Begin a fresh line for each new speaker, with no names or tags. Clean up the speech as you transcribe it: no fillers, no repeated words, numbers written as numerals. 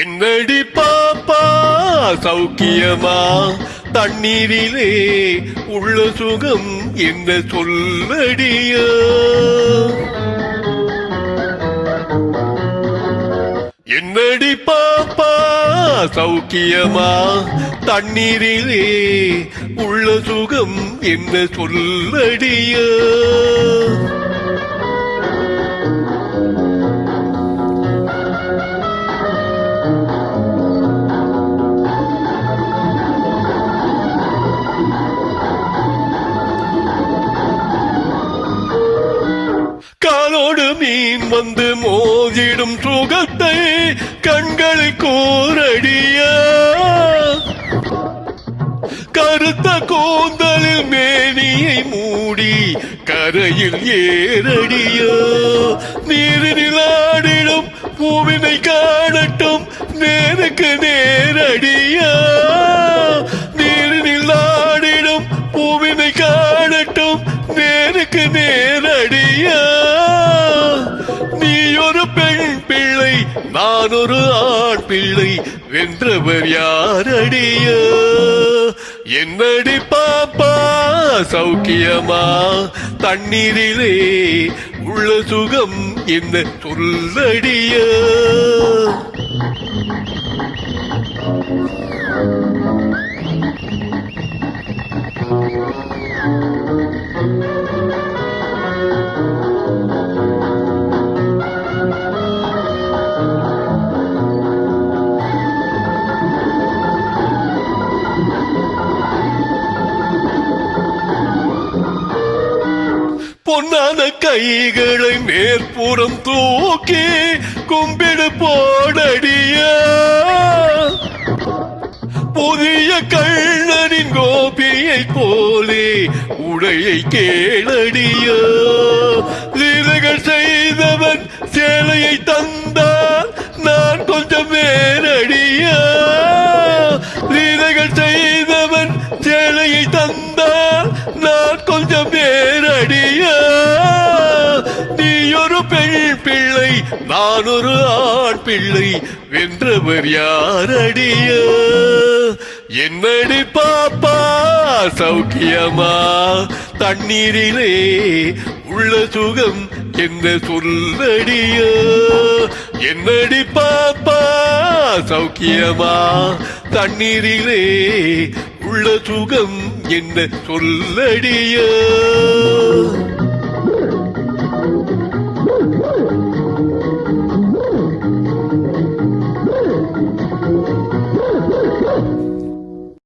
என்னடி பாப்பா சௌக்கியமா? தண்ணீரிலே உள்ள சுகம் என்ன சொல்லடியா? என்னடி பாப்பா சௌக்கியமா? தண்ணீரிலே உள்ள சுகம் என்ன சொல்லடியா? காலோடு மீன் வந்து மோதிடும் சுகத்தை கண்களில் கூரடியா? கருத்த கூந்தலில் மேனியை மூடி கரையில் ஏறடியா? நீரினில் ஆடிடும் பூவினை காணட்டும் நேருக்கு நேரடியா? நீரினில் ஆடிடும் பூவினை காணட்டும் நேருக்கு நேரடியா? நீ ஒரு பெண் பிள்ளை நான் ஒரு ஆண் பிள்ளை வென்றவர் யாரடியா? என்னடி பாப்பா சௌக்கியமா? தண்ணீரிலே உள்ள சுகம் என்ன சொல்லடியா? பொன்னான கைகளை மேற்புறம் தூக்கி கும்பிடு போடடியா? புதிய கண்ணனின் கோபியை போலே உடையை கேளடியா? லீலைகள் செய்தவன் சேலையை தந்தால் நான் கொஞ்சம் வேறடியா? லீலைகள் செய்தவன் சேலையை தந்தால் நான் கொஞ்சம் வேறடியா? நீ ஒரு பெண் பிள்ளை நான் ஒரு ஆண் பிள்ளை வென்றவர் யாரடியா? என்னடி பாப்பா சௌக்கியமா? தண்ணீரிலே உள்ள சுகம் என்ன சொல்லடியா? என்னடி பாப்பா சௌக்கியமா? தண்ணீரிலே உள்ள சுகம் என்ன சொல்லடியா?